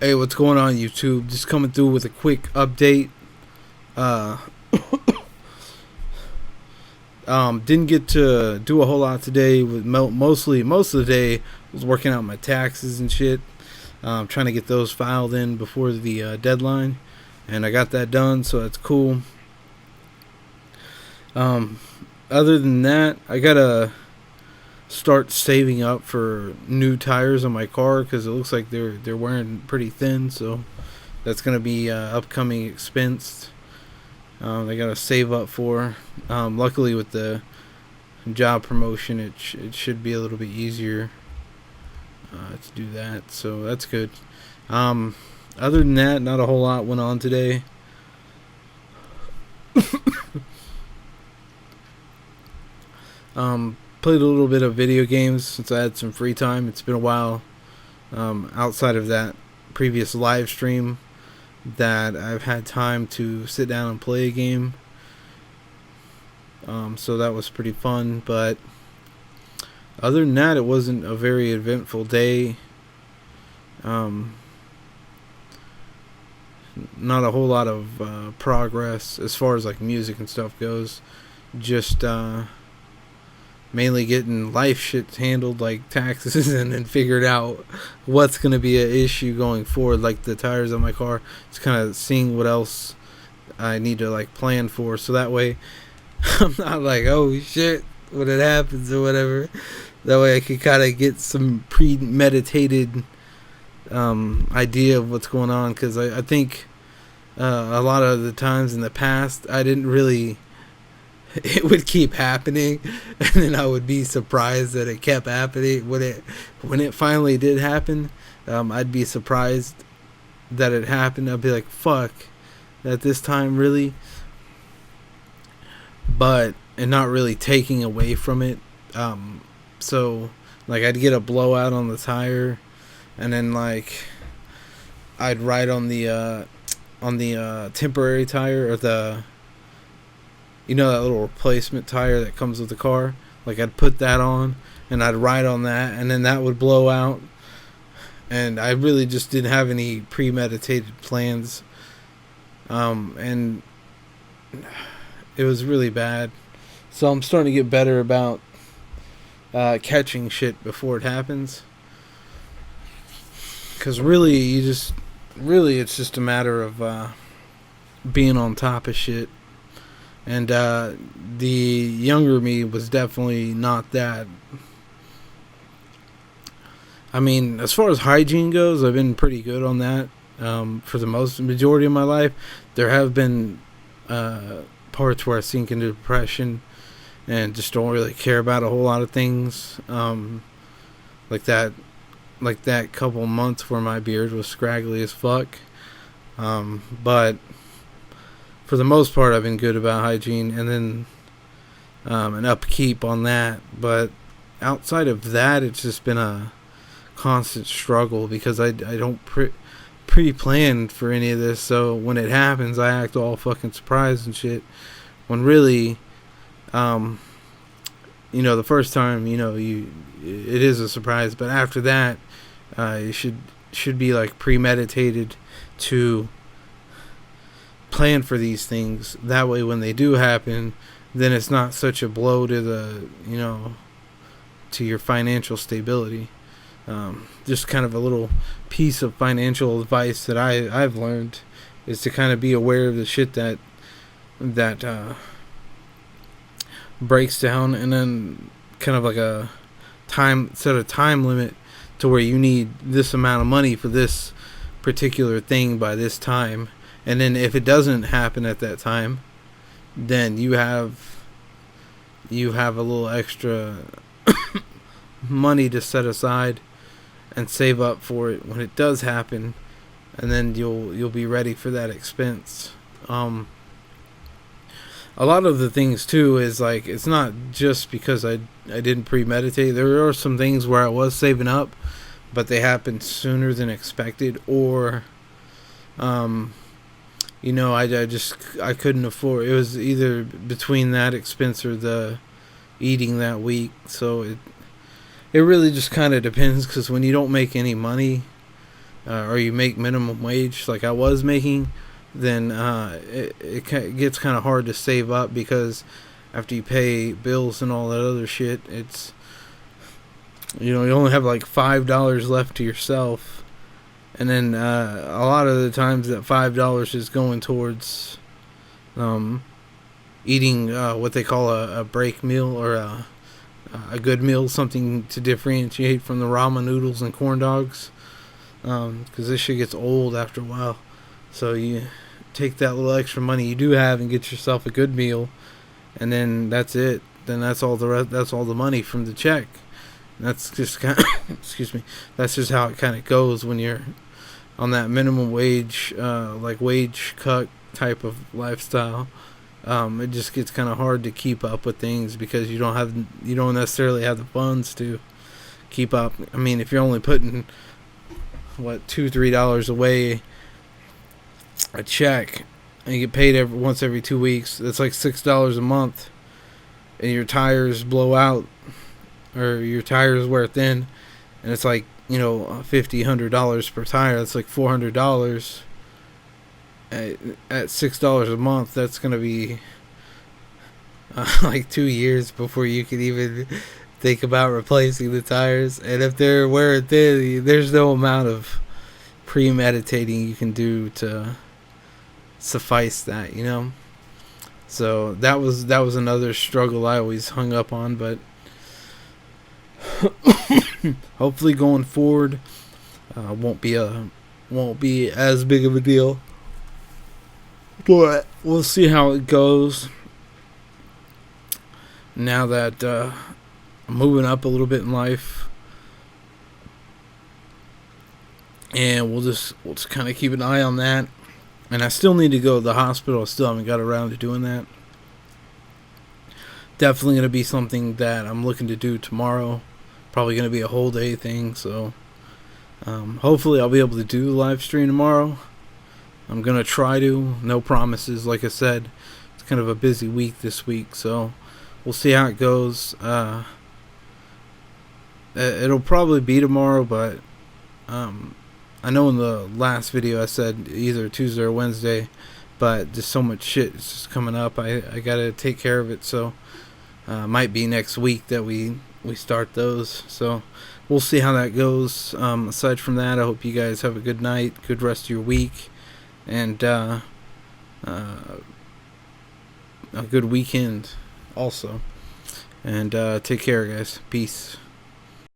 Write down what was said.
Hey, what's going on, YouTube? Just coming through with a quick update. Uh, didn't get to do a whole lot today. With most of the day was working out my taxes and shit. Trying to get those filed in before the deadline, and I got that done, so that's cool. Other than that, I gotta start saving up for new tires on my car because it looks like they're wearing pretty thin, so that's gonna be upcoming expense. I gotta save up for. Luckily, with the job promotion, it should be a little bit easier to do that, so that's good. Other than that, not a whole lot went on today. Played a little bit of video games since I had some free time. It's been a while outside of that previous live stream that I've had time to sit down and play a game. So that was pretty fun. But other than that, it wasn't a very eventful day. Not a whole lot of progress as far as like music and stuff goes. Just mainly getting life shit handled, like taxes, and then figured out what's going to be an issue going forward, like the tires on my car. Just kind of seeing what else I need to like plan for, so that way I'm not like, oh shit, when it happens or whatever. That way I can kind of get some premeditated idea of what's going on, because I think a lot of the times in the past I didn't really, it would keep happening, and then I would be surprised that it kept happening. When it finally did happen, I'd be surprised that it happened. I'd be like, fuck, at this time, really? And not really taking away from it. So like I'd get a blowout on the tire, and then like I'd ride on the temporary tire, or the, you know, that little replacement tire that comes with the car. Like I'd put that on and I'd ride on that, and then that would blow out. And I really just didn't have any premeditated plans. And it was really bad. So I'm starting to get better about catching shit before it happens. Because really, it's just a matter of being on top of shit. And the younger me was definitely not that. I mean, as far as hygiene goes, I've been pretty good on that for the majority of my life. There have been parts where I sink into depression and just don't really care about a whole lot of things. Like that couple months where my beard was scraggly as fuck. But for the most part, I've been good about hygiene, and then an upkeep on that. But outside of that, it's just been a constant struggle because I don't pre-plan for any of this. So when it happens, I act all fucking surprised and shit. When really, the first time, it is a surprise. But after that, you should be like premeditated to plan for these things. That way when they do happen, then it's not such a blow to to your financial stability. Just kind of a little piece of financial advice that I've learned is to kind of be aware of the shit that breaks down, and then kind of like set a time limit to where you need this amount of money for this particular thing by this time. And then if it doesn't happen at that time, then you have a little extra money to set aside and save up for it when it does happen, and then you'll be ready for that expense. A lot of the things too is like, it's not just because I didn't premeditate. There are some things where I was saving up, but they happened sooner than expected, or I couldn't afford. It was either between that expense or the eating that week. So it really just kind of depends, because when you don't make any money, or you make minimum wage like I was making, then it gets kind of hard to save up, because after you pay bills and all that other shit, it's, you only have like $5 left to yourself, and then a lot of the times that $5 is going towards eating what they call a break meal, or a good meal, something to differentiate from the ramen noodles and corn dogs, because this shit gets old after a while. So you take that little extra money you do have and get yourself a good meal, and then that's it. Then that's all that's all the money from the check. And that's just kind of excuse me. That's just how it kind of goes when you're on that minimum wage, like wage cut type of lifestyle. It just gets kind of hard to keep up with things, because you don't necessarily have the funds to keep up. I mean, if you're only putting $2-3 away a check, and you get paid once every 2 weeks, that's like $6 a month, and your tires blow out, or your tires wear thin, and it's like, $100 per tire. That's like $400. At $6 a month, that's gonna be like 2 years before you can even think about replacing the tires. And if they're wearing thin, there's no amount of premeditating you can do to suffice that, So that was another struggle I always hung up on, but hopefully going forward, won't be as big of a deal. But we'll see how it goes. Now that I'm moving up a little bit in life, and we'll just kind of keep an eye on that. And I still need to go to the hospital. I still haven't got around to doing that. Definitely going to be something that I'm looking to do tomorrow. Probably going to be a whole day thing. So hopefully I'll be able to do the live stream tomorrow. I'm going to try to. No promises. Like I said, it's kind of a busy week this week. So we'll see how it goes. It'll probably be tomorrow, but I know in the last video I said either Tuesday or Wednesday, but just so much shit is just coming up. I gotta take care of it, so might be next week that we start those. So we'll see how that goes. Aside from that, I hope you guys have a good night, good rest of your week, and a good weekend also. And take care, guys. Peace.